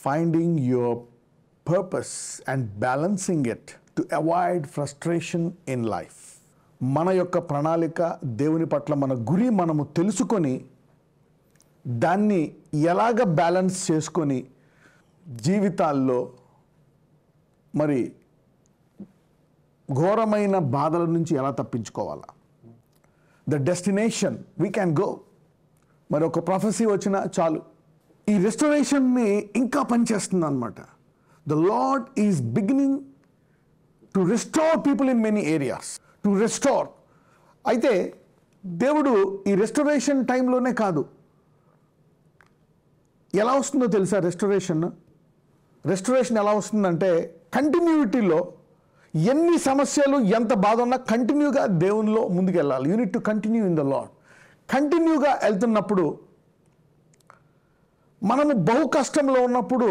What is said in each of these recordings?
finding your purpose and balancing it to avoid frustration in life. మన యొక్క ప్రణాళిక, దేవుని పట్ల మన గురి మనము తెలుసుకొని దాన్ని ఎలాగ బ్యాలెన్స్ చేసుకొని జీవితాల్లో మరి ఘోరమైన బాధల నుంచి ఎలా తప్పించుకోవాలా, the destination we can go. మరి ఒక ప్రొఫెసీ వచ్చినా చాలు, ఈ రెస్టోరేషన్ని ఇంకా పనిచేస్తుంది అనమాట. The lord is beginning to restore people in many areas, to restore. అయితే దేవుడు ఈ రెస్టోరేషన్ టైంలోనే కాదు, ఎలా వస్తుందో తెలుసా రెస్టోరేషన్ ఎలా వస్తుందంటే కంటిన్యూటీలో ఎన్ని సమస్యలు ఎంత బాధ ఉన్నా కంటిన్యూగా దేవునిలో ముందుకు వెళ్ళాలి. You need to continue in the Lord. కంటిన్యూగా వెళ్తున్నప్పుడు మనము బహు కష్టంలో ఉన్నప్పుడు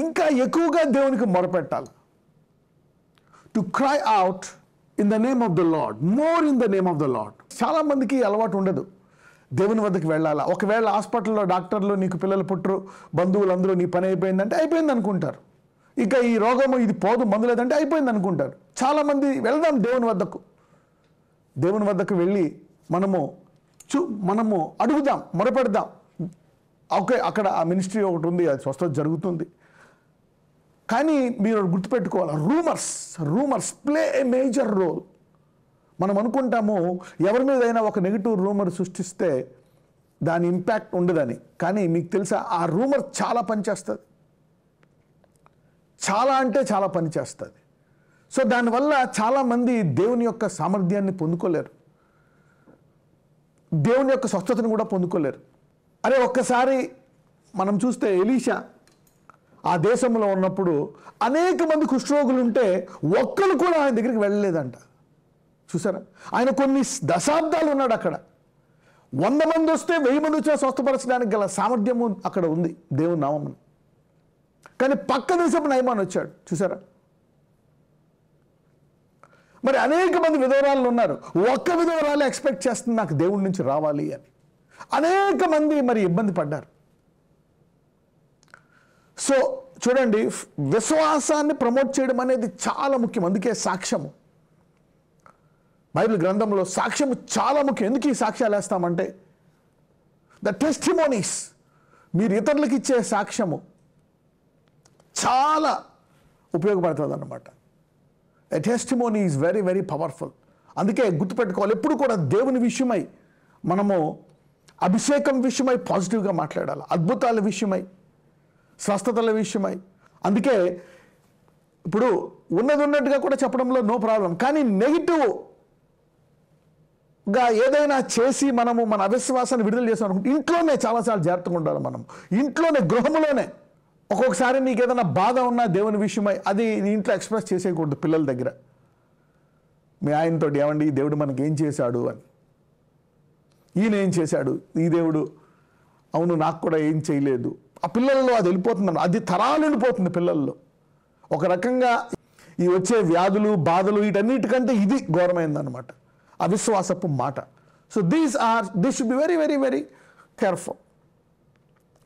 ఇంకా ఎక్కువగా దేవునికి మొరపెట్టాలి. To cry out in the name of the Lord, more in the name of the Lord. చాలామందికి అలవాటు ఉండదు దేవుని వద్దకు వెళ్ళాలా. ఒకవేళ హాస్పిటల్లో డాక్టర్లు నీకు పిల్లలు పుట్టరు, బంధువులందరూ నీ పని అయిపోయిందంటే అయిపోయింది అనుకుంటారు. ఇక ఈ రోగము ఇది పోదు, మందు లేదంటే అయిపోయింది అనుకుంటారు. చాలామంది వెళ్దాం దేవుని వద్దకు వెళ్ళి మనము అడుగుదాం, మొరపెడదాం. ఓకే, అక్కడ ఆ మినిస్ట్రీ ఒకటి ఉంది, అది స్వస్థత జరుగుతుంది. కానీ మీరు గుర్తుపెట్టుకోవాలి, rumours play a major role. మనం అనుకుంటాము ఎవరి మీదైనా ఒక నెగిటివ్ రూమర్ సృష్టిస్తే దాని ఇంపాక్ట్ ఉండదని. కానీ మీకు తెలుసా, ఆ రూమర్ చాలా పనిచేస్తుంది, చాలా అంటే చాలా పనిచేస్తుంది. సో దానివల్ల చాలామంది దేవుని యొక్క సామర్థ్యాన్ని పొందుకోలేరు, దేవుని యొక్క స్వస్థతను కూడా పొందుకోలేరు. అరే ఒక్కసారి మనం చూస్తే ఎలీషా ఆ దేశంలో ఉన్నప్పుడు అనేక మంది కుష్ఠరోగులు ఉంటే ఒక్కరు కూడా ఆయన దగ్గరికి వెళ్ళలేదంట. చూసారా, ఆయన కొన్ని దశాబ్దాలు ఉన్నాడు అక్కడ. 100 మంది వస్తే 1000 మంది వచ్చినా స్వస్థపరచడానికి గల సామర్థ్యము అక్కడ ఉంది దేవుని నామమున. కానీ పక్క దేశపు నయమాన్ వచ్చాడు. చూసారా, మరి అనేక మంది విధవరాలు ఉన్నారు, ఒక్క విధవరాలు ఎక్స్పెక్ట్ చేస్తుంది నాకు దేవుడి నుంచి రావాలి అని. అనేక మంది మరి ఇబ్బంది పడ్డారు. సో చూడండి, విశ్వాసాన్ని ప్రమోట్ చేయడం అనేది చాలా ముఖ్యం. అందుకే సాక్ష్యము, బైబిల్ గ్రంథంలో సాక్ష్యము చాలా ముఖ్యం. ఎందుకు ఈ సాక్ష్యాలు వేస్తామంటే ద టెస్టిమోనీస్, మీరు ఇతరులకు ఇచ్చే సాక్ష్యము చాలా ఉపయోగపడుతుంది అన్నమాట. A testimony is very very powerful. అందుకే గుర్తుపెట్టుకోవాలి, ఎప్పుడు కూడా దేవుని విషయమై మనము అభిషేకం విషయమై పాజిటివ్గా మాట్లాడాలి, అద్భుతాల విషయమై, స్వస్థతల విషయమై. అందుకే ఇప్పుడు ఉన్నట్టుగా కూడా చెప్పడంలో నో ప్రాబ్లం. కానీ నెగిటివ్గా ఏదైనా చేసి మనము మన అవిశ్వాసాన్ని విడుదల చేస్తాం అనుకుంటే ఇంట్లోనే చాలాసార్లు జాగ్రత్తగా ఉండాలి. మనం ఇంట్లోనే, గృహంలోనే ఒక్కొక్కసారి నీకు ఏదైనా బాధ ఉన్నా దేవుని విషయమై అది నీ ఇంట్లో ఎక్స్ప్రెస్ చేసేయకూడదు. పిల్లల దగ్గర మీ ఆయనతో ఏమండి దేవుడు మనకి ఏం చేశాడు అని, ఈయన ఏం చేశాడు, ఈ దేవుడు అవును నాకు కూడా ఏం చేయలేదు. ఆ పిల్లల్లో అది వెళ్ళిపోతుంది, అది తరాలు వెళ్ళిపోతుంది పిల్లల్లో. ఒక రకంగా ఈ వచ్చే వ్యాధులు, బాధలు వీటన్నిటికంటే ఇది ఘోరమైందనమాట, అవిశ్వాసపు మాట. So these should be very very very careful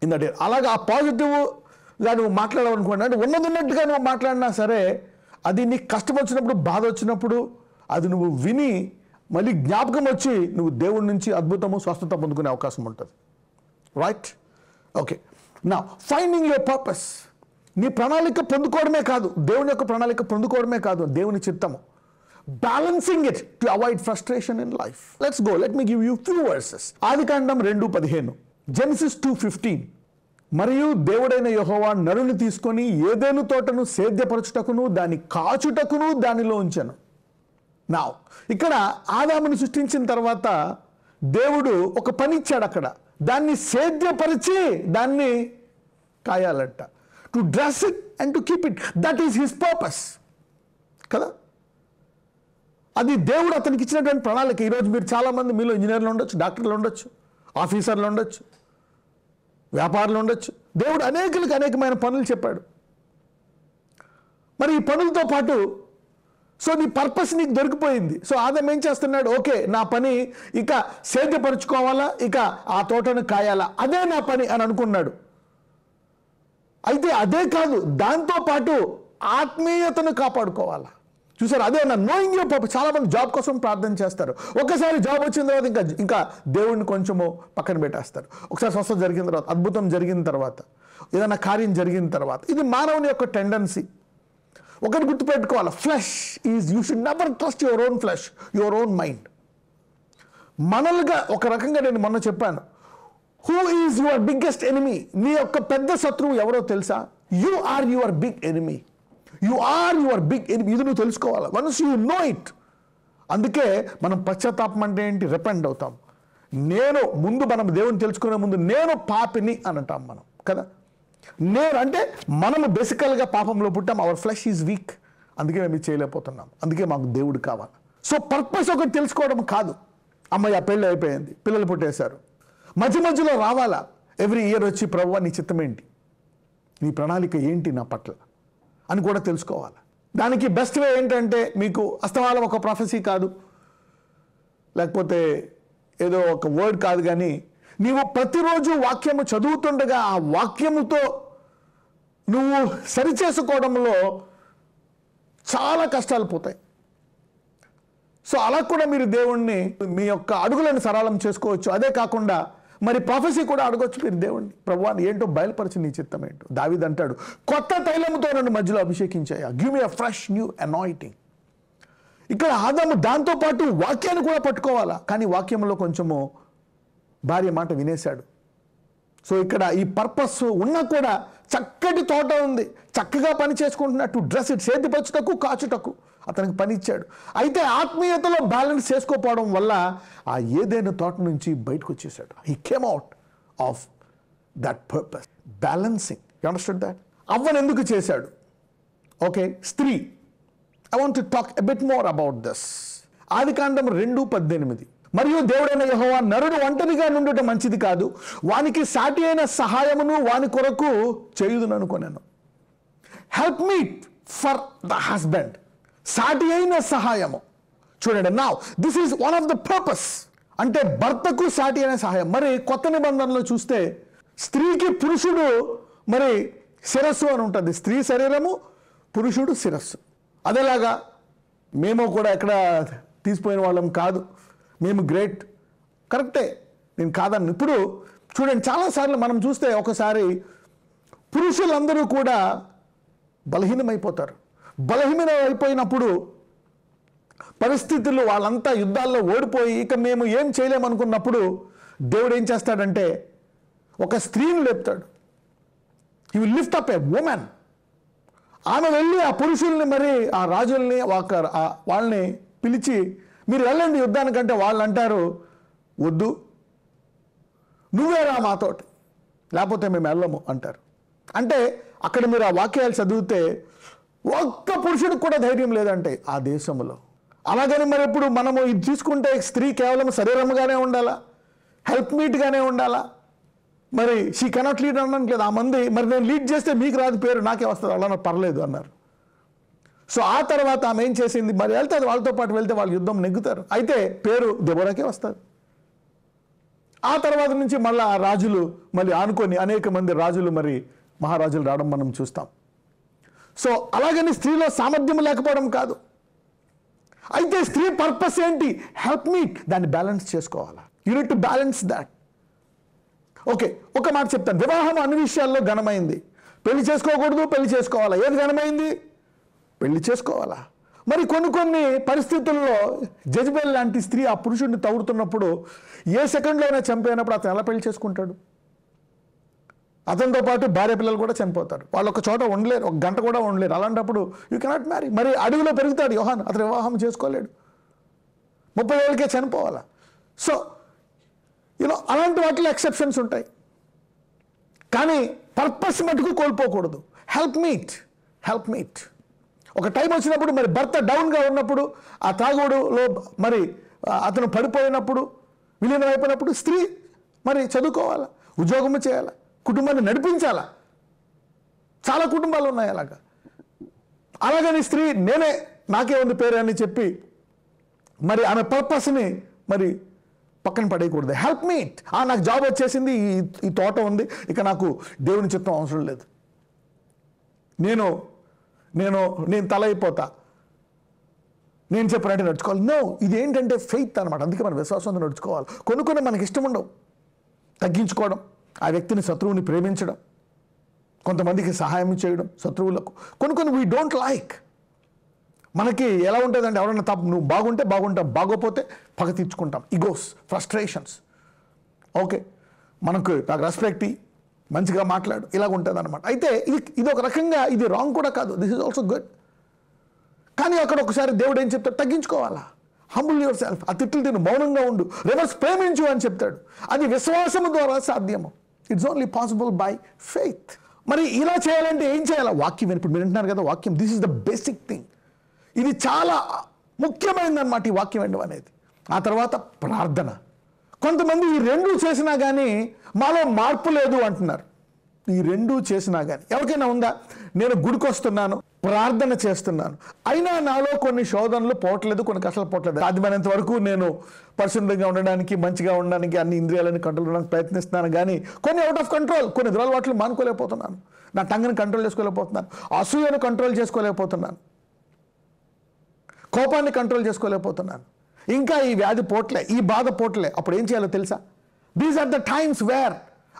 in that. అలాగా ఆ పాజిటివ్గా నువ్వు మాట్లాడాలనుకోండి, అంటే ఉన్నట్టుగా నువ్వు మాట్లాడినా సరే అది నీకు కష్టం వచ్చినప్పుడు, బాధ వచ్చినప్పుడు అది నువ్వు విని మళ్ళీ జ్ఞాపకం వచ్చి నువ్వు దేవుడి నుంచి అద్భుతము, స్వస్థత పొందుకునే అవకాశం ఉంటుంది. Right, okay. నా ఫైండింగ్ యువర్ పర్పస్, నీ ప్రణాళిక పొందుకోవడమే కాదు, దేవుని యొక్క ప్రణాళిక పొందుకోవడమే కాదు, దేవుని చిత్తము. Balancing it to avoid frustration in life. Let's go, let me give you few versus. Adikandam 2:15, Genesis 2:15. మరియు దేవుడైన యెహోవా నరుని తీసుకొని ఏదెను తోటను సేద్యపరచుటకును దాన్ని కాచుటకును దానిలో ఉంచెను. నా ఇక్కడ ఆదాముని సృష్టించిన తర్వాత దేవుడు ఒక పని ఇచ్చాడు అక్కడ, దాన్ని సేద్యపరిచి దాన్ని కాయాలంట. To dress it and to keep it, that is his purpose కదా. అది దేవుడు అతనికి ఇచ్చినటువంటి ప్రణాళిక. ఈరోజు మీరు చాలామంది మీలో ఇంజనీర్లు ఉండొచ్చు, డాక్టర్లు ఉండొచ్చు, ఆఫీసర్లు ఉండొచ్చు, వ్యాపారులు ఉండొచ్చు. దేవుడు అనేకులకు అనేకమైన పనులు చెప్పాడు. మరి ఈ పనులతో పాటు సో నీ పర్పస్ నీకు దొరికిపోయింది. సో ఆదాం ఏం చేస్తున్నాడు, ఓకే నా పని ఇక సేద్యపరుచుకోవాలా, ఇక ఆ తోటను కాయాలా, అదే నా పని అని అనుకున్నాడు. అయితే అదే కాదు, దాంతోపాటు ఆత్మీయతను కాపాడుకోవాలా. చూసారు, అదే నా నోయింగ్ యువర్ పర్పస్. చాలా మంది జాబ్ కోసం ప్రార్థన చేస్తారు, ఒకసారి జాబ్ వచ్చిన తర్వాత ఇంకా దేవుడిని కొంచెము పక్కన పెట్టేస్తారు. ఒకసారి స్వస్థత జరిగిన తర్వాత, అద్భుతం జరిగిన తర్వాత, ఏదైనా కార్యం జరిగిన తర్వాత. ఇది మానవుని యొక్క టెండెన్సీ. ఒకటి గుర్తుపెట్టుకోవాలి, flesh is, you should never trust your own flesh, your own mind. మనల్గా ఒక రకంగా నేను మొన్న చెప్పాను, who is your biggest enemy? నీ యొక్క పెద్ద శత్రువు ఎవరో తెలుసా? You are your big enemy. You are your big enemy. ఇది నువ్వు తెలుసుకోవాలి. Once you know it. అందుకే మనం పశ్చాత్తాపం అంటే ఏంటి? రిపెంట్ అవుతాం. మనం దేవుని తెలుసుకునే ముందు నేను పాపిని అని అంటాం మనం కదా. నేను అంటే మనము బేసికల్గా పాపంలో పుట్టాం. Hour flesh is week. అందుకే మేము ఇది చేయలేకపోతున్నాం. అందుకే మాకు దేవుడు కావాలి. సో పర్పస్ ఒకటి తెలుసుకోవడం కాదు, అమ్మాయి ఆ పెళ్ళి అయిపోయింది, పిల్లలు పుట్టేశారు, మధ్యలో రావాలా ఎవ్రీ ఇయర్ వచ్చి ప్రభువా నీ చిత్తం ఏంటి, నీ ప్రణాళిక ఏంటి నా పట్ల అని కూడా తెలుసుకోవాలి. దానికి బెస్ట్ వే ఏంటంటే, మీకు అస్తమానం ఒక ప్రొఫెసీ కాదు, లేకపోతే ఏదో ఒక వర్డ్ కాదు, కానీ నీవు ప్రతిరోజు వాక్యము చదువుతుండగా ఆ వాక్యముతో నువ్వు సరిచేసుకోవడంలో చాలా కష్టాలు పోతాయి. సో అలా కూడా మీరు దేవుణ్ణి, మీ యొక్క అడుగులను సరళం చేసుకోవచ్చు. అదే కాకుండా మరి ప్రొఫెసీ కూడా అడగొచ్చు మీరు దేవుణ్ణి, ప్రభువా ఏంటో బయలుపరిచి నీ చిత్తం ఏంటో. దావీదు అంటాడు, కొత్త తైలముతో నన్ను మధ్యలో అభిషేకించాయా, give me a fresh new anointing. ఇక్కడ ఆదాము దాంతోపాటు వాక్యాన్ని కూడా పట్టుకోవాలా, కానీ వాక్యంలో కొంచెము భార్య మాట వినేశాడు. సో ఇక్కడ ఈ పర్పస్ ఉన్నా కూడా చక్కటి తోట ఉంది, చక్కగా పని చేసుకుంటున్నట్టు డ్రెస్ ఇట్ సేద్యపరచుటకు కాచుటకు అతనికి పని ఇచ్చాడు. అయితే ఆత్మీయతలో బ్యాలెన్స్ చేసుకోకపోవడం వల్ల ఆ ఏదైనా తోట నుంచి బయటకు వచ్చేసాడు. He came out of that purpose, balancing. You understand that? అవ్వను ఎందుకు చేశాడు? ఓకే, స్త్రీ. I want to talk a bit more about this. ఆదికాండం 2:18. మరియు దేవుడైన యెహోవా నరుడు ఒంటరిగా నుండుట మంచిది కాదు, వానికి సాటి అయిన సహాయమును వాని కొరకు చేయుదుననుకొనెను. Help meet for the husband. సాటి అయిన సహాయము. చూడండి, now this is one of the purpose. అంటే భర్తకు సాటి అయిన సహాయం. మరి కొత్త నిబంధనలో చూస్తే స్త్రీకి పురుషుడు మరి శిరస్సు అని ఉంటుంది. స్త్రీ శరీరము, పురుషుడు శిరస్సు. అదేలాగా మేము కూడా ఎక్కడ తీసిపోయిన వాళ్ళం కాదు, మేము గ్రేట్, కరెక్టే, నేను కాదన్ను. ఇప్పుడు చూడండి, చాలాసార్లు మనం చూస్తే ఒకసారి పురుషులందరూ కూడా బలహీనమైపోతారు. బలహీనమైపోయినప్పుడు పరిస్థితులు, వాళ్ళంతా యుద్ధాల్లో ఓడిపోయి ఇక మేము ఏం చేయలేమనుకున్నప్పుడు దేవుడు ఏం చేస్తాడంటే ఒక స్త్రీని లేపుతాడు. He will lift up a woman. ఆమె వెళ్ళి ఆ పురుషుల్ని, మరి ఆ రాజుల్ని, వాళ్ళని పిలిచి మీరు వెళ్ళండి యుద్ధానికంటే వాళ్ళు అంటారు, వద్దు, నువ్వే రా మాతోటి, లేకపోతే మేము వెళ్ళము అంటారు. అంటే అక్కడ మీరు ఆ వాక్యాలు చదివితే ఒక్క పురుషుడికి కూడా ధైర్యం లేదంటే ఆ దేశంలో. అలాగని మరి ఇప్పుడు మనము ఇది తీసుకుంటే స్త్రీ కేవలం శరీరంగానే ఉండాలా, హెల్ప్ మీట్గానే ఉండాలా? మరి షీ కెనాట్ లీడ్ అనట్లేదు. ఆ మంది మరి నేను లీడ్ చేస్తే మీకు రాదు పేరు, నాకే వస్తుంది, అలా పర్లేదు అన్నారు. సో ఆ తర్వాత ఆమె ఏం చేసింది, మరి వెళ్తుంది, వాళ్ళతో పాటు వెళ్తే వాళ్ళు యుద్ధం నెగ్గుతారు. అయితే పేరు దెబోరాకే వస్తుంది. ఆ తర్వాత నుంచి మళ్ళీ ఆ రాజులు మళ్ళీ ఆనుకొని అనేక మంది రాజులు, మరి మహారాజులు రావడం మనం చూస్తాం. సో అలాగని స్త్రీలో సామర్థ్యం లేకపోవడం కాదు. అయితే స్త్రీ పర్పస్ ఏంటి? Help meet. దాన్ని బ్యాలెన్స్ చేసుకోవాలా. You need to balance that. Okay, ఒక మాట చెప్తాను. వివాహం అన్ని విషయాల్లో ఘనమైంది. పెళ్లి చేసుకోకూడదు, పెళ్లి చేసుకోవాలా. ఏది ఘనమైంది? పెళ్లి చేసుకోవాలా. మరి కొన్ని పరిస్థితుల్లో జెజబెల్ లాంటి స్త్రీ ఆ పురుషుడిని తగుడుతున్నప్పుడు ఏ సెకండ్లో అయినా చంపేనప్పుడు అతను ఎలా పెళ్లి చేసుకుంటాడు? అతనితో పాటు భార్య పిల్లలు కూడా చనిపోతారు. వాళ్ళు ఒక చోట ఉండలేరు, ఒక గంట కూడా ఉండలేరు. అలాంటప్పుడు యూ కెనాట్ మ్యారీ. మరి అడవిలో పెరుగుతాడు యోహాను, అతను వివాహం చేసుకోలేడు, 30 ఏళ్ళకే చనిపోవాలా. సో అలాంటి వాటిలో ఎక్సెప్షన్స్ ఉంటాయి, కానీ పర్పస్ మటుకు కోల్పోకూడదు. Help meet. ఒక టైం వచ్చినప్పుడు, మరి భర్త డౌన్గా ఉన్నప్పుడు, ఆ తాగుడులో మరి అతను పడిపోయినప్పుడు, విలీనం అయిపోయినప్పుడు స్త్రీ మరి చదువుకోవాలా, ఉద్యోగము చేయాలా, కుటుంబాన్ని నడిపించాలా. చాలా కుటుంబాలు ఉన్నాయి అలాగని స్త్రీ నాకే ఉంది పేరు అని చెప్పి మరి ఆమె పర్పస్ని మరి పక్కన పడేయకూడదు. Help meet. నాకు జాబ్ వచ్చేసింది, ఈ తోట ఉంది, ఇక నాకు దేవుని చిత్తం అవసరం లేదు. నేను నేను నేను తల అయిపోతా, నేను చెప్పినట్టు నడుచుకోవాలి. నో, ఇది ఏంటంటే ఫెయిత్ అనమాట. అందుకే మనం విశ్వాసంతో నడుచుకోవాలి. కొన్ని మనకి ఇష్టం ఉండవు. తగ్గించుకోవడం, ఆ వ్యక్తిని, శత్రువుని ప్రేమించడం, కొంతమందికి సహాయం చేయడం శత్రువులకు. కొన్ని వీ డోంట్ లైక్. మనకి ఎలా ఉంటుందంటే ఎవరైనా నువ్వు బాగుంటే బాగుంటాం, బాగోపోతే పగ తీర్చుకుంటాం. Egos, frustrations. ఓకే, నాకు రెస్పెక్ట్ మంచిగా మాట్లాడు, ఇలాగ ఉంటుంది అనమాట. అయితే ఇది ఒక రకంగా ఇది రాంగ్ కూడా కాదు. This is also good. కానీ అక్కడ ఒకసారి దేవుడు ఏం చెప్తాడు? తగ్గించుకోవాలా, హంబుల్ యువర్ సెల్ఫ్. ఆ తిట్లు తిను, మౌనంగా ఉండు, రివర్స్ ప్రేమించు అని చెప్తాడు. అది విశ్వాసము ద్వారా సాధ్యము. It's only possible by faith. మరి ఇలా చేయాలంటే ఏం చేయాలి? వాక్యం. ఇప్పుడు మీరు వింటున్నారు కదా వాక్యం. This is the basic thing. ఇది చాలా ముఖ్యమైనదన్నమాట ఈ వాక్యం వినడం అనేది. ఆ తర్వాత ప్రార్థన. కొంతమంది ఈ రెండూ చేసినా కానీ మాలో మార్పు లేదు అంటున్నారు. ఈ రెండూ చేసినా కానీ ఎవరికైనా ఉందా? నేను గుడికి వస్తున్నాను, ప్రార్థన చేస్తున్నాను, అయినా నాలో కొన్ని శోధనలు పోవట్లేదు, కొన్ని కష్టాలు పోవట్లేదు. సాధ్యమైనంత వరకు నేను పరిశుభ్రంగా ఉండడానికి, మంచిగా ఉండడానికి, అన్ని ఇంద్రియాలని కంట్రోల్ చేయడానికి ప్రయత్నిస్తున్నాను. కానీ కొన్ని అవుట్ ఆఫ్ కంట్రోల్, కొన్ని దురలవాట్లు మానుకోలేకపోతున్నాను. నా టంగ్ని కంట్రోల్ చేసుకోలేకపోతున్నాను, అసూయను కంట్రోల్ చేసుకోలేకపోతున్నాను, కోపాన్ని కంట్రోల్ చేసుకోలేకపోతున్నాను, ఇంకా ఈ వ్యాధి పోట్లే, ఈ బాధ పోట్లే. అప్పుడు ఏం చేయాలో తెలుసా? These are the times where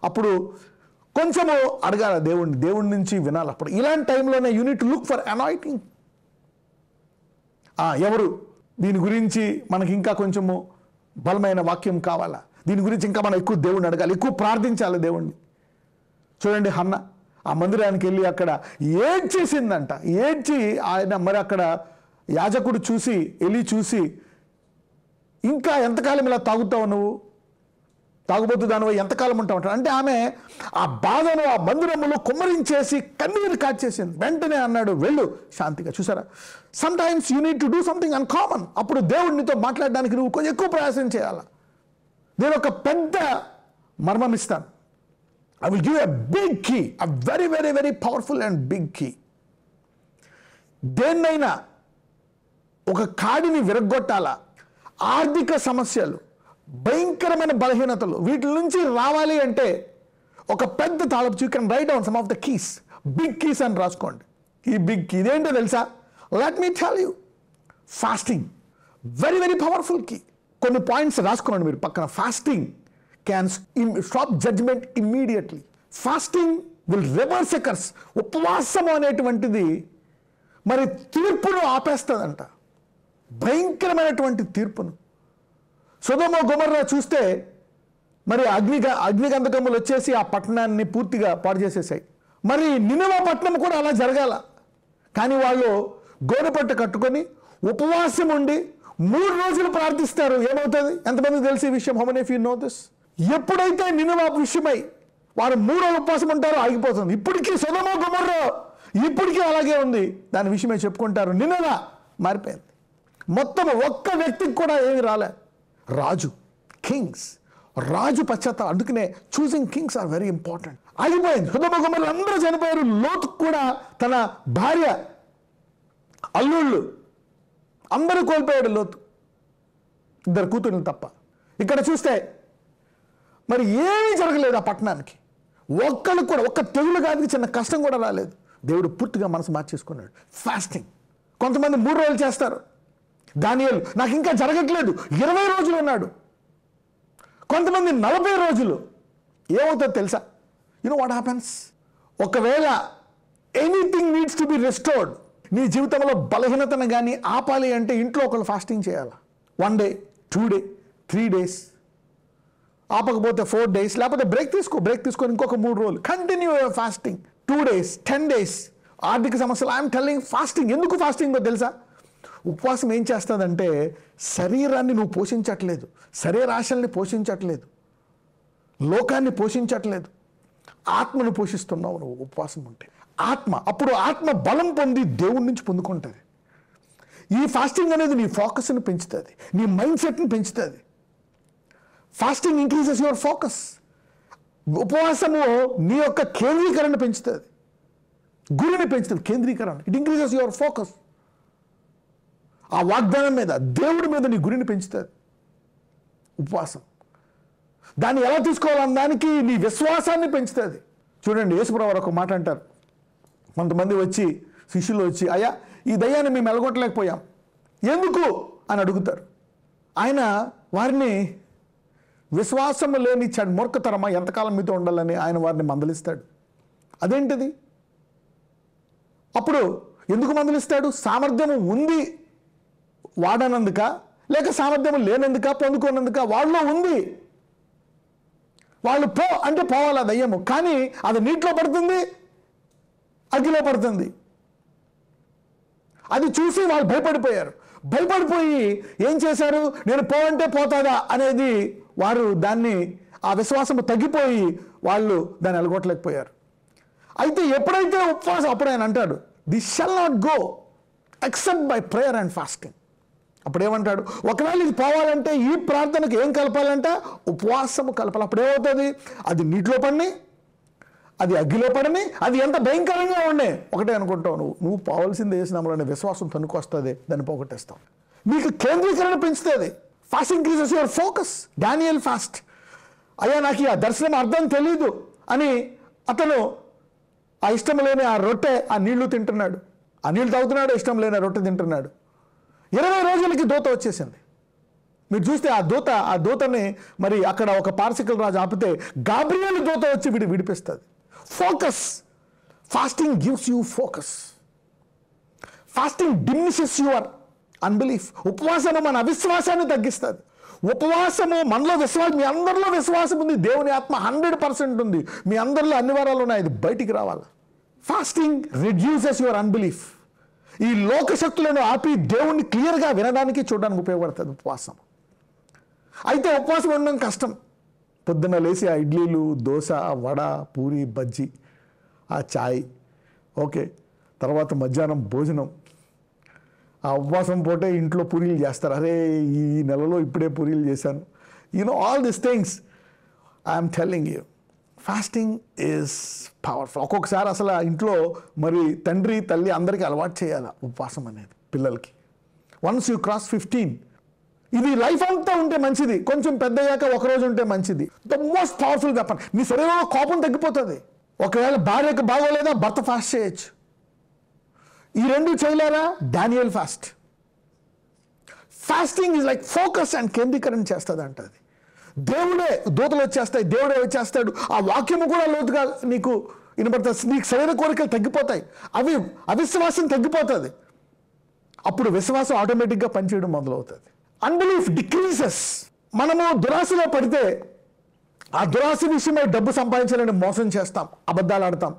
అప్పుడు కొంచెము అడగాల దేవుడి నుంచి వినాలి. అప్పుడు ఇలాంటి టైంలోనే you need to look for anointing. ఎవరు దీని గురించి మనకి ఇంకా కొంచెము బలమైన వాక్యం కావాలా, దీని గురించి ఇంకా మనం ఎక్కువ దేవుడిని అడగాలి, ఎక్కువ ప్రార్థించాలి దేవుణ్ణి. చూడండి, హన్న ఆ మందిరానికి వెళ్ళి అక్కడ ఏడ్చేసిందంట. ఏడ్చి ఆయన మరి అక్కడ యాజకుడు చూసి, ఎలి చూసి, ఇంకా ఎంతకాలం ఇలా తాగుతావు, నువ్వు తాగుబోతు దానివై ఎంతకాలం ఉంటావు అంటాడు. అంటే ఆమె ఆ బాధను ఆ మందిరములో కుమ్మరించేసి కన్నీరు కాచేసింది. వెంటనే అన్నాడు, వెళ్ళు శాంతిగా. చూసారా, some times you need to do something uncommon. అప్పుడు దేవుడినితో మాట్లాడడానికి నువ్వు కొంచెం ఎక్కువ ప్రయాసం చేయాలి. నేను ఒక పెద్ద మర్మం ఇస్తాను. I will give a big key, a very very very powerful and big key. దేన్నైనా ఒక కాడిని విరగ్గొట్టాలా, ఆర్థిక సమస్యలు, భయంకరమైన బలహీనతలు, వీటి నుంచి రావాలి అంటే ఒక పెద్ద తాళపు. You can write down some of the keys, big keys అని రాసుకోండి. ఈ బిగ్ కీ ఇదేంటో తెలుసా? Let me tell you, fasting. Very very powerful key. కొన్ని పాయింట్స్ రాసుకోండి మీరు పక్కన. Fasting can stop judgement immediately. Fasting will reverse a curse. ఉపవాసం అనేటువంటిది మరి తీర్పును ఆపేస్తుందంట, భయంకరమైనటువంటి తీర్పును. సొదొమ గొమొర్రా చూస్తే మరి అగ్నిగంధకములు వచ్చేసి ఆ పట్టణాన్ని పూర్తిగా పాడు చేసేసాయి. మరి నినవ పట్టణం కూడా అలా జరగాల. కానీ వాళ్ళు గోనెపట్టు కట్టుకొని ఉపవాసం ఉండి 3 రోజులు ప్రార్థిస్తారు. ఏమవుతుంది? ఎంతమంది తెలిసి ఈ విషయం? How many of you know this? ఎప్పుడైతే నినవ విషయమై వారు 3 రోజులు ఉపవాసం ఉంటారో ఆగిపోతుంది. ఇప్పటికీ సొదొమ గొమొర్రా ఇప్పటికీ అలాగే ఉంది. దాని విషయమే చెప్పుకుంటారు. నినవ మారిపోయింది. మొత్తం ఒక్క వ్యక్తికి కూడా ఏమి రాలే. రాజు, కింగ్స్, రాజు పశ్చాత్తాపం. అందుకనే choosing kings are very important. ఆగిపోయింది. సొదొమ గొమొర్రా అందరూ చనిపోయారు. లోతు కూడా తన భార్య, అల్లుళ్ళు అందరూ కోల్పోయాడు. లోతు 2 కూతుర్లు తప్ప. ఇక్కడ చూస్తే మరి ఏమీ జరగలేదు ఆ పట్టణానికి. ఒక్కరికి కూడా ఒక్క తెగులు కాదు, చిన్న కష్టం కూడా రాలేదు. దేవుడు పూర్తిగా మనసు మార్చేసుకున్నాడు. ఫాస్టింగ్. కొంతమంది 3 రోజులు చేస్తారు. దానియేలు నాకు ఇంకా జరగట్లేదు 20 రోజులు ఉన్నాడు. కొంతమంది 40 రోజులు. ఏమవుతుందో తెలుసా? You know what happens? ఒకవేళ anything needs to be restored, నీ జీవితంలో బలహీనతను కానీ ఆపాలి అంటే ఇంట్లో ఒకళ్ళు ఫాస్టింగ్ చేయాలి. 1 డే, 2 డే, 3 డేస్, ఆపకపోతే 4 డేస్, లేకపోతే బ్రేక్ తీసుకొని ఇంకొక 3 రోజులు కంటిన్యూ ఫాస్టింగ్. 2 days, 10 days. ఆర్థిక సమస్యలు. I'm telling fasting. ఎందుకు ఫాస్టింగో తెలుసా? ఉపవాసం ఏం చేస్తుందంటే శరీరాన్ని నువ్వు పోషించట్లేదు, శరీరాశల్ని పోషించట్లేదు, లోకాన్ని పోషించట్లేదు, ఆత్మను పోషిస్తున్నావు నువ్వు ఉపవాసం ఉంటే. అప్పుడు ఆత్మ బలం పొంది దేవుడి నుంచి పొందుకుంటుంది. ఈ ఫాస్టింగ్ అనేది నీ ఫోకస్ని పెంచుతుంది, నీ మైండ్ సెట్ని పెంచుతుంది. Fasting increases your focus. ఉపవాసము నీ యొక్క కేంద్రీకరణ పెంచుతుంది, గురిని పెంచుతుంది. కేంద్రీకరణ, ఇట్ ఇంక్రీజెస్ యువర్ ఫోకస్. ఆ వాగ్దానం మీద, దేవుడి మీద నీ గురిని పెంచుతుంది ఉపవాసం. దాన్ని ఎలా తీసుకోవాలన్న దానికి నీ విశ్వాసాన్ని పెంచుతుంది. చూడండి, యేసుప్రభువు ఒక మాట అంటారు, కొంతమంది వచ్చి శిష్యులు వచ్చి, అయ్యా ఈ దయ్యాన్ని మేము ఎలగొట్టలేకపోయాం, ఎందుకు అని అడుగుతారు. ఆయన వారిని విశ్వాసం లేని మూర్ఖతరమా, ఎంతకాలం మీతో ఉండాలని ఆయన వారిని మందలిస్తాడు. అదేంటిది? అప్పుడు ఎందుకు మందలిస్తాడు? సామర్థ్యము ఉంది వాడనందుక, లేక సామర్థ్యం లేనందుక, పొందుకోనందుక? వాళ్ళలో ఉంది. వాళ్ళు పో అంటే పోవాలి ఆ దయ్యము, కానీ అది నీటిలో పడుతుంది, అగ్గిలో పడుతుంది. అది చూసి వాళ్ళు భయపడిపోయారు. భయపడిపోయి ఏం చేశారు? నేను పో అంటే పోతాదా అనేది వారు దాన్ని, ఆ విశ్వాసం తగ్గిపోయి వాళ్ళు దాన్ని ఎలగొట్టలేకపోయారు. అయితే ఎప్పుడైతే ఉపవాసం, అప్పుడు ఆయన అంటాడు, this shall not go except by prayer and fasting. అప్పుడు ఏమంటాడు? ఒకవేళ ఇది పోవాలంటే ఈ ప్రార్థనకు ఏం కలపాలంట? ఉపవాసము కలపాలి. అప్పుడు ఏమవుతుంది? అది నీటిలో పడిని, అది అగ్గిలో పడని, అది ఎంత భయంకరంగా ఉండే ఒకటే అనుకుంటావు. నువ్వు పోవాల్సింది వేసినామలోనే విశ్వాసం తనుకొస్తుంది, దాన్ని పోగొట్టేస్తావు. నీకు కేంద్రీకరణ పెంచుతుంది. Fast increases your focus. Daniel fast. అయ్యా నాకు ఆ దర్శనం అర్థం తెలీదు అని అతను ఆ ఇష్టం లేని ఆ రొట్టె, ఆ నీళ్లు తింటున్నాడు, ఆ నీళ్ళు తాగుతున్నాడు, ఇష్టం లేని రొట్టె తింటున్నాడు. 20 రోజులకి దూత వచ్చేసింది. మీరు చూస్తే ఆ దూతని మరి అక్కడ ఒక పార్సికల్ రాజు ఆపితే గాబ్రియల్ దూత వచ్చి విడిపిస్తుంది. Focus. Fasting gives you focus. Fasting diminishes your unbelief. ఉపవాసము మన అవిశ్వాసాన్ని తగ్గిస్తుంది. ఉపవాసము మనలో విశ్వాసం, మీ అందరిలో విశ్వాసం ఉంది, దేవుని ఆత్మ 100% ఉంది, మీ అందరిలో అన్ని వారాలు ఉన్నాయి, ఇది బయటికి రావాలి. Fasting reduces your unbelief. ఈ లోకశక్తులను ఆపి దేవుణ్ణి క్లియర్గా వినడానికి, చూడడానికి ఉపయోగపడుతుంది ఉపవాసం. అయితే ఉపవాసం ఉండడం కష్టం. పొద్దున్న లేచి ఆ ఇడ్లీలు, దోశ, వడ, పూరి, బజ్జీ, ఆ చాయ్, ఓకే, తర్వాత మధ్యాహ్నం భోజనం. ఆ ఉపవాసం పోతే ఇంట్లో పూరీలు చేస్తారు. అరే ఈ నెలలో ఇప్పుడే పూరీలు చేశాను. All this things I'm telling you. Fasting is powerful. ఒక్కొక్కసారి అసలు ఇంట్లో మరి తండ్రి తల్లి అందరికీ అలవాటు చేయాలి ఉపవాసం అనేది పిల్లలకి. వన్స్ యూ క్రాస్ 15, ఇది లైఫ్ అంతా ఉంటే మంచిది, కొంచెం పెద్ద అయ్యాక ఒకరోజు ఉంటే మంచిది. The most powerful weapon. నీ శరీరంలో కోపం తగ్గిపోతుంది. ఒకవేళ భార్యకు బాగోలేదా భర్త ఫాస్ట్ చేయొచ్చు. ఈ రెండు చేయలేరా? Daniel fast. Fasting is like focus and కేంద్రీకరణ చేస్తుంది అంట. అది దేవుడే, దూతలు వచ్చేస్తాయి, దేవుడే వచ్చేస్తాడు. ఆ వాక్యము కూడా లోతుగా నీకు వినబడుతుంది. నీకు శరీర కోరికలు తగ్గిపోతాయి, అవిశ్వాసం తగ్గిపోతుంది. అప్పుడు విశ్వాసం ఆటోమేటిక్గా పనిచేయడం మొదలవుతుంది. Unbelief decreases. మనము దురాశలో పడితే ఆ దురాశ విషయమై డబ్బు సంపాదించాలని మోసం చేస్తాం, అబద్ధాలు ఆడతాం,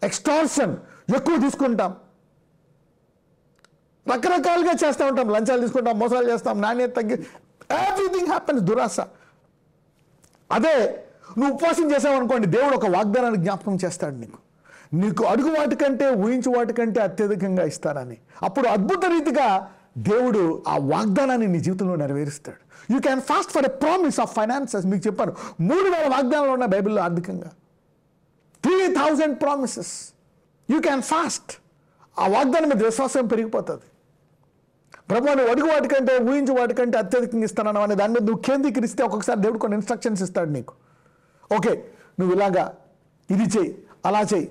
ఎక్స్టార్షన్ ఎక్కువ తీసుకుంటాం, రకరకాలుగా చేస్తూ ఉంటాం, లంచాలు తీసుకుంటాం, మోసాలు చేస్తాం, నాణ్యత తగ్గి, ఎవ్రీథింగ్ హ్యాపెన్స్. దురాశ. అదే నువ్వు ఉపవాసం చేసావు అనుకోండి, దేవుడు ఒక వాగ్దానాన్ని జ్ఞాపకం చేస్తాడు నీకు అడుగు వాటికంటే ఊహించు వాటికంటే అత్యధికంగా ఇస్తానని. అప్పుడు అద్భుత రీతిగా దేవుడు ఆ వాగ్దానాన్ని నీ జీవితంలో నెరవేరుస్తాడు. You can fast for a promise of finances. మీకు చెప్పాను 3000 వాగ్దానాలు ఉన్నాయి బైబిల్లో ఆర్థికంగా. 3000 ప్రామిసెస్. You can fast. ఆ వాగ్దానం మీద విశ్వాసం పెరిగిపోతుంది. ప్రభు నువ్వు అడుగు వాటికంటే ఊహించు వాటికంటే అత్యధికంగా ఇస్తానని అనే దాని మీద నువ్వు కేంద్రీకరిస్తే ఒక్కొక్కసారి దేవుడు కొన్ని ఇన్స్ట్రక్షన్స్ ఇస్తాడు నీకు. ఓకే నువ్వు ఇలాగా ఇది చెయ్యి, అలా చెయ్యి,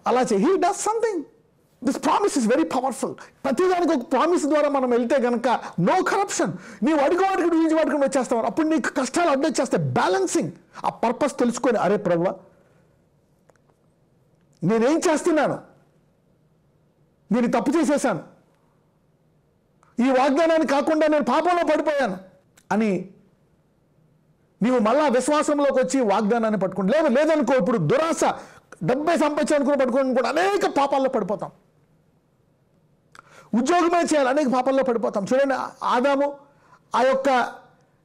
అలా చెయ్యి. He does something. This promise is very powerful. ప్రతిదానికి ఒక ప్రామిస్ ద్వారా మనం వెళ్తే కనుక నో కరప్షన్. నీవు అడుగు వాటికి ఊహించి వాటికి వచ్చేస్తావు. అప్పుడు నీకు కష్టాలు అడ్డొచ్చేస్తాయి. బ్యాలెన్సింగ్. ఆ పర్పస్ తెలుసుకొని, అరే ప్రభు నేనేం చేస్తున్నాను, నేను తప్పు చేసేసాను, ఈ వాగ్దానాన్ని కాకుండా నేను పాపంలో పడిపోయాను అని నీవు మళ్ళా విశ్వాసంలోకి వచ్చి వాగ్దానాన్ని పట్టుకుంటు. లేదనుకో, ఇప్పుడు దురాశ, డబ్బే సంపాదించాలనుకుని పట్టుకుని కూడా అనేక పాపాల్లో పడిపోతాం. ఉద్యోగమే చేయాలి, అనేక పాపాల్లో పడిపోతాం. చూడండి, ఆదాము ఆ యొక్క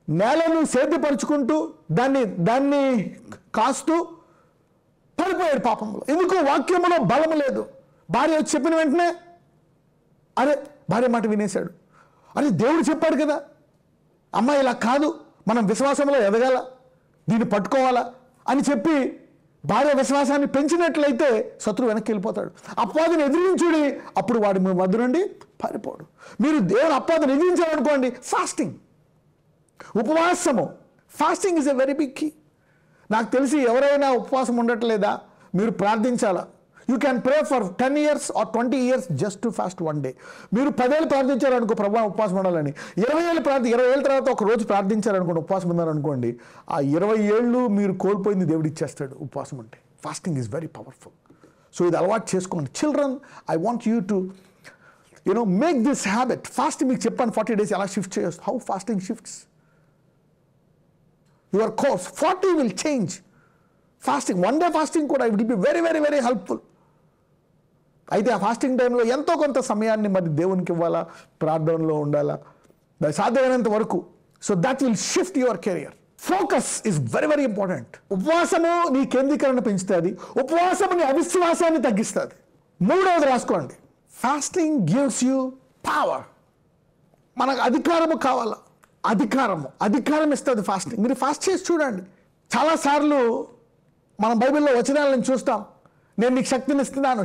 నేలను సేద్యపరుచుకుంటూ దాన్ని కాస్తూ పడిపోయాడు పాపంలో. ఎందుకు? వాక్యంలో బలం లేదు. భార్య వచ్చి చెప్పిన వెంటనే అరే భార్య మాట వినేశాడు. అరే దేవుడు చెప్పాడు కదా, అమ్మ ఇలా కాదు, మనం విశ్వాసంలో ఎదగాల, దీన్ని పట్టుకోవాలా అని చెప్పి భార్య విశ్వాసాన్ని పెంచినట్లయితే శత్రువు వెనక్కి వెళ్ళిపోతాడు. అపవాదిని ఎదిరించుడి, అప్పుడు వాడి మీ మధ్య నుండి పారిపోడు. మీరు దేవుని అపవాదిని ఎదిరించాలనుకోండి, ఫాస్టింగ్, ఉపవాసము. Fasting is a very big key. నాకు తెలిసి ఎవరైనా ఉపవాసం ఉండట్లేదా, మీరు ప్రార్థించాలా. You can pray for 10 years or 20 years just to fast 1 day. మీరు 10 ఏళ్ళు ప్రార్థించారనుకో ప్రభు ఉపవాసం ఉండాలని, 20 ఏళ్ళ తర్వాత ఒక రోజు ప్రార్థించారనుకోండి, ఉపవాసం ఉన్నారనుకోండి, ఆ 20 ఏళ్ళు మీరు కోల్పోయింది దేవుడు ఇచ్చేస్తాడు ఉపవాసం ఉంటే. Fasting is very powerful. So ఇది అలవాటు చేసుకోండి. Children, I want you to make this habit. Fasting మీకు చెప్పాను 40 days ఎలా షిఫ్ట్ చేయొచ్చు, how fasting shifts your course. 40 will change. Fasting, 1 day fasting కూడా it will be very very very helpful. అయితే ఆ ఫాస్టింగ్ టైంలో ఎంతో కొంత సమయాన్ని మరి దేవునికి ఇవ్వాలా, ప్రార్థనలో ఉండాలా సాధ్యమైనంత వరకు. So that will shift your career. Focus is very very important. ఉపవాసము నీ కేంద్రీకరణ పెంచుతుంది, ఉపవాసము నీ అవిశ్వాసాన్ని తగ్గిస్తుంది. 3వది రాసుకోండి, ఫాస్టింగ్ గివ్స్ యూ పవర్. మనకు అధికారము కావాలా, అధికారం ఇస్తుంది ఫాస్టింగ్. మీరు ఫాస్ట్ చేసి చూడండి. చాలాసార్లు మనం బైబిల్లో వచనాలను చూస్తాం, నేను నీకు శక్తినిస్తున్నాను.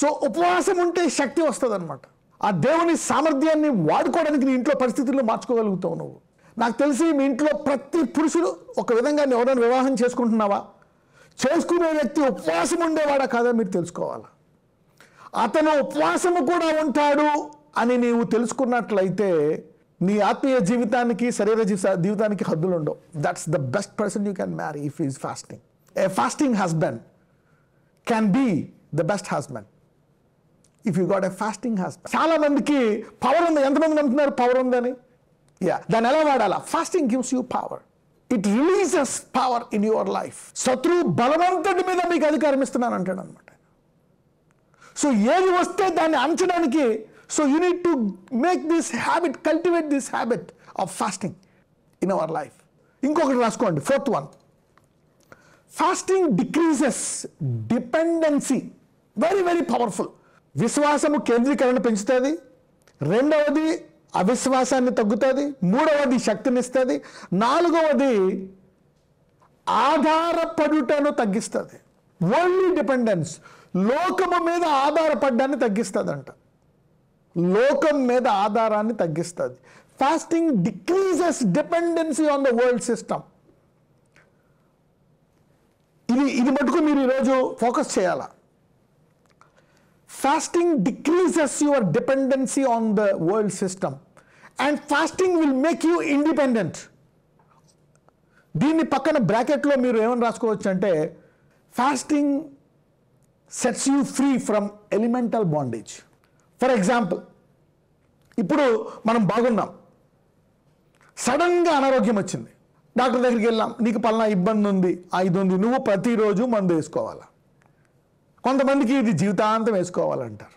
సో ఉపవాసం ఉంటే శక్తి వస్తుంది అనమాట. ఆ దేవుని సామర్థ్యాన్ని వాడుకోవడానికి నీ ఇంట్లో పరిస్థితుల్లో మార్చుకోగలుగుతావు నువ్వు. నాకు తెలిసి మీ ఇంట్లో ప్రతి పురుషుడు ఒక విధంగా ఎవరైనా వివాహం చేసుకుంటున్నావా, చేసుకునే వ్యక్తి ఉపవాసం ఉండేవాడా కాదా మీరు తెలుసుకోవాలా. అతను ఉపవాసము కూడా ఉంటాడు అని నీవు తెలుసుకున్నట్లయితే నీ ఆత్మీయ జీవితానికి, శరీర జీవితానికి హద్దులు ఉండవు. That's the best person you can marry if is fasting. A fasting husband can be the best husband if you got a fasting husband. చాలా మందికి పవర్ ఉంది. ఎంతమంది నమ్ముతున్నారు పవర్ ఉందని? దాన్ని ఎలా వాడాలా? Fasting gives you power. It releases power in your life. శత్రువు బలవంతుడి మీద మీకు అధికారం ఇస్తున్నాను అంటాడు అనమాట. సో ఏది వస్తే దాన్ని అంచడానికి, so you need to make this habit, cultivate this habit of fasting in our life. ఇంకొకటి రాసుకోండి, 4th one. Fasting decreases dependency. Very very powerful. విశ్వాసము కేంద్రీకరణ పెంచుతుంది. 2వది అవిశ్వాసాన్ని తగ్గుతుంది. 3వది శక్తినిస్తుంది. 4వది ఆధారపడుటను తగ్గిస్తుంది. ఓన్లీ డిపెండెన్స్, లోకము మీద ఆధారపడ్డాన్ని తగ్గిస్తుందంట. లోకం మీద ఆధారాన్ని తగ్గిస్తుంది. Fasting decreases dependency on the world system. ఇది మటుకు మీరు ఈరోజు ఫోకస్ చేయాలా. Fasting decreases your dependency on the world system and fasting will make you independent. దీన్ని పక్కన బ్రాకెట్లో మీరు ఏమని రాసుకోవచ్చు అంటే, fasting sets you free from elemental bondage. For example, ఇప్పుడు మనం బాగున్నాం, సడన్గా అనారోగ్యం వచ్చింది, డాక్టర్ దగ్గరికి వెళ్ళాం, నీకు పలానా ఇబ్బంది ఉంది, ఇది ఉంది, నువ్వు ప్రతిరోజు మందు వేసుకోవాలా. కొంతమందికి ఇది జీవితాంతం వేసుకోవాలంటారు.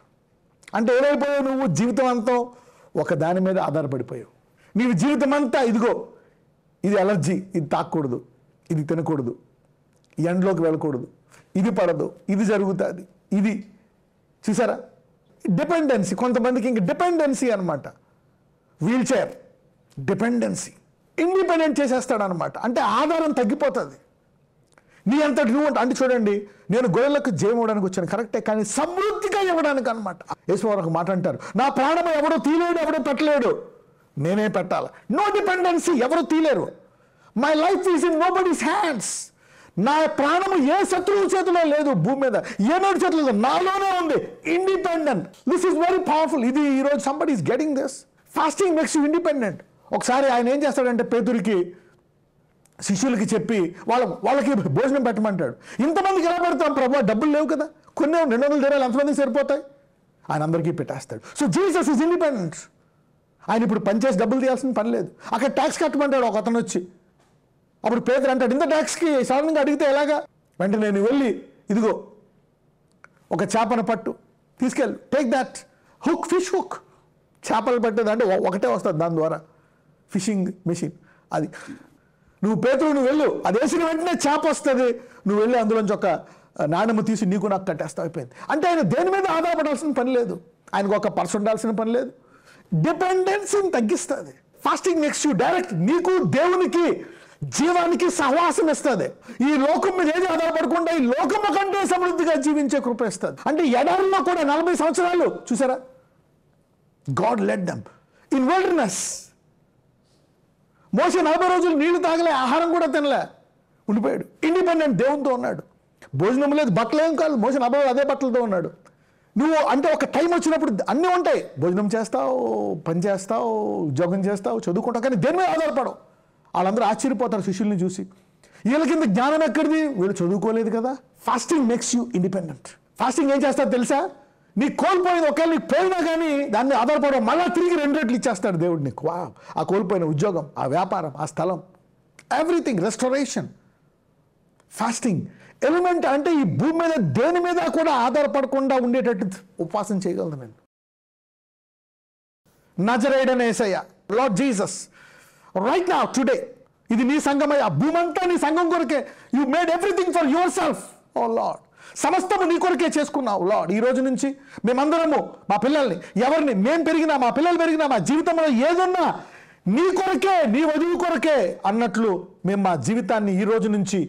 అంటే ఏదైపోయావు నువ్వు? జీవితాంతం ఒక దాని మీద ఆధారపడిపోయావు. నీవు జీవితం అంతా ఇదిగో, ఇది అలర్జీ, ఇది తాకూడదు, ఇది తినకూడదు, ఎండలోకి వెళ్ళకూడదు, ఇది పడదు, ఇది జరుగుతుంది, ఇది చూసారా డిపెండెన్సీ. కొంతమందికి ఇంక డిపెండెన్సీ అనమాట. Wheel chair dependency. ఇండిపెండెంట్ చేసేస్తాడు అనమాట. అంటే ఆధారం తగ్గిపోతుంది. నీ అంతటి నువ్వు అంటే చూడండి, నేను గొర్రెలకు జయం ఇవ్వడానికి వచ్చాను కరెక్టే, కానీ సమృద్ధిగా ఇవ్వడానికి అనమాట. యేసువారు ఒక మాట అంటారు, నా ప్రాణం ఎవడో తీలేడు, ఎవడో పెట్టలేడు, నేనే పెట్టాలి. నో డిపెండెన్సీ, ఎవరు తీలేరు. My life is in nobody's hands. నా ప్రాణము ఏ శత్రువు చేతిలో లేదు, భూమి మీద ఏ నోటి చేతిలో లేదు, నాలోనే ఉంది. Independent. This is very powerful. ఇది ఈరోజు somebody is getting this. Fasting makes you independent. ఒకసారి ఆయన ఏం చేస్తాడంటే, పేతురికి శిష్యులకి చెప్పి వాళ్ళకి భోజనం పెట్టమంటాడు. ఇంతమందికి ఎలా పెడతాం ప్రభు, డబ్బులు లేవు కదా, కొన్ని 200 దేరాలు ఎంతమందికి సరిపోతాయి, ఆయన అందరికీ పెట్టేస్తాడు. So Jesus is independent. ఆయన ఇప్పుడు పనిచేసి డబ్బులు తీయాల్సిన పని లేదు. అక్కడ ట్యాక్స్ కట్టమంటాడు ఒక అతను వచ్చి. అప్పుడు పేదరు అంటాడు, ఇంత ట్యాక్స్కి సడన్గా అడిగితే ఎలాగా? వెంటనే నేను వెళ్ళి ఇదిగో ఒక చేపను పట్టు, తీసుకెళ్ళు, take that hook, fish hook. చేపలు పట్టేది అంటే ఒకటే వస్తుంది దాని ద్వారా, ఫిషింగ్ మెషిన్. అది నువ్వు పేతురు, నువ్వు వెళ్ళు, అది వేసిన వెంటనే చేప వస్తుంది, నువ్వు వెళ్ళి అందులోంచి ఒక నాణ్యము తీసి నీకు నాకు కట్టేస్తా. అయిపోయింది. అంటే ఆయన దేని మీద ఆధారపడాల్సిన పని లేదు, ఆయనకు ఒక పర్సు ఉండాల్సిన పని లేదు. డిపెండెన్సీని తగ్గిస్తుంది. ఫాస్టింగ్ నెక్స్ట్ యూ డైరెక్ట్ నీకు దేవునికి జీవానికి సహవాసం ఇస్తుంది. ఈ లోకం మీద ఏది ఆధారపడకుండా ఈ లోకము కంటే సమృద్ధిగా జీవించే కృప ఇస్తుంది. అంటే ఎడారిలో కూడా 40 సంవత్సరాలు చూసారా, God led them in wilderness. Moses 40 రోజులు నీళ్లు తాగలే, ఆహారం కూడా తినలే, ఉండిపోయాడు. ఇండిపెండెంట్, దేవునితో ఉన్నాడు. భోజనం లేదు, బట్టలు ఏం కాదు. మోషన్ అబ్బాయి అదే బట్టలతో ఉన్నాడు. నువ్వు అంటే ఒక టైం వచ్చినప్పుడు అన్నీ ఉంటాయి. భోజనం చేస్తావు, పని చేస్తావు, ఉద్యోగం చేస్తావు, చదువుకుంటావు, కానీ దేని మీద ఆధారపడవు. వాళ్ళందరూ ఆశ్చర్యపోతారు శిష్యుల్ని చూసి. వీళ్ళ కింద జ్ఞానం ఎక్కడిది? వీళ్ళు చదువుకోలేదు కదా. Fasting makes you independent. Fasting ఏం చేస్తారు తెలుసా? నీకు కోల్పోయింది ఒకవేళ నీకు పోయినా కానీ దాన్ని ఆధారపడవు, మళ్ళీ తిరిగి 2 రెట్లు ఇచ్చేస్తాడు దేవుడు నీకు. ఆ కోల్పోయిన ఉద్యోగం, ఆ వ్యాపారం, ఆ స్థలం, ఎవ్రీథింగ్ రెస్టోరేషన్. ఫాస్టింగ్ ఎలిమెంట్ అంటే ఈ భూమి మీద దేని మీద కూడా ఆధారపడకుండా ఉండేటట్టు ఉపవాసం చేయగలను నేను. నజరేయుడైన యేసయ్య, Lord Jesus, right now today ఇది నీ సంఘమయ్యా. భూమి అంతా నీ సంఘం కొరకే. You made everything for yourself. Oh Lord, సమస్తము నీ కొరకే చేసుకున్నావు లార్డ్. ఈ రోజు నుంచి మేమందరము మా పిల్లల్ని, ఎవరిని, మేము పెరిగినా, మా పిల్లలు పెరిగినా, మా జీవితంలో ఏదున్నా నీ కొరకే, నీ వధువు కొరకే అన్నట్లు మేము మా జీవితాన్ని ఈ రోజు నుంచి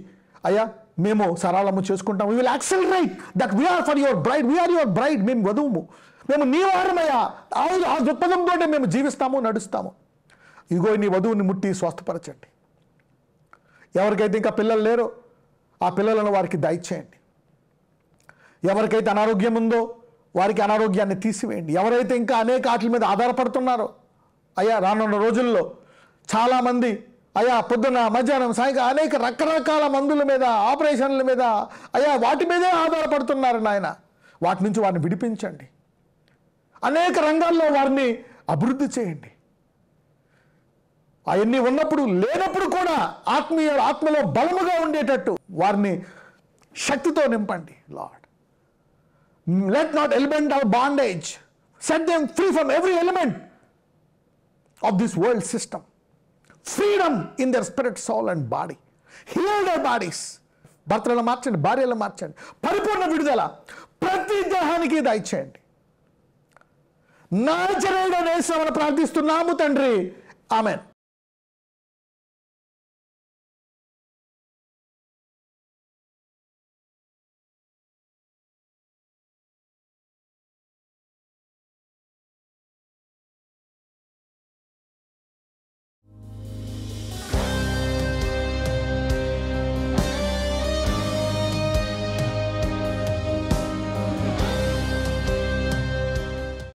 అయ్యా మేము సరళము చేసుకుంటాం. We will accelerate that we are for your bride, we are your bride. మేము వధువుము, మేము నీ వారమయ్యా. ఆ దృక్పథంతో మేము జీవిస్తాము, నడుస్తాము. ఇదిగో నీ వధువుని ముట్టి స్వస్థపరచండి. ఎవరికైతే ఇంకా పిల్లలు లేరో ఆ పిల్లలను వారికి దయచేయండి. ఎవరికైతే అనారోగ్యం ఉందో వారికి అనారోగ్యాన్ని తీసివేయండి. ఎవరైతే ఇంకా అనేక వాటి మీద ఆధారపడుతున్నారో అయ్యా, రానున్న రోజుల్లో చాలామంది అయ్యా పొద్దున, మధ్యాహ్నం, సాయంకాలం అనేక రకరకాల మందుల మీద, ఆపరేషన్ల మీద అయ్యా వాటి మీదే ఆధారపడుతున్నారు నాయన. వాటి నుంచి వారిని విడిపించండి. అనేక రంగాల్లో వారిని అభివృద్ధి చేయండి. అవన్నీ ఉన్నప్పుడు లేనప్పుడు కూడా ఆత్మలో బలముగా ఉండేటట్టు వారిని శక్తితో నింపండి Lord. Let not element of bondage, set them free from every element of this world system. Freedom in their spirit, soul and body. Heal their bodies. భర్తలను మార్చండి, భార్యలను మార్చండి. పరిపూర్ణ విడుదల ప్రతి దేహానికి దయచేయండి. నజరేయుడైన యేసునామమున ప్రార్థిస్తున్నాము తండ్రి, ఆమేన్.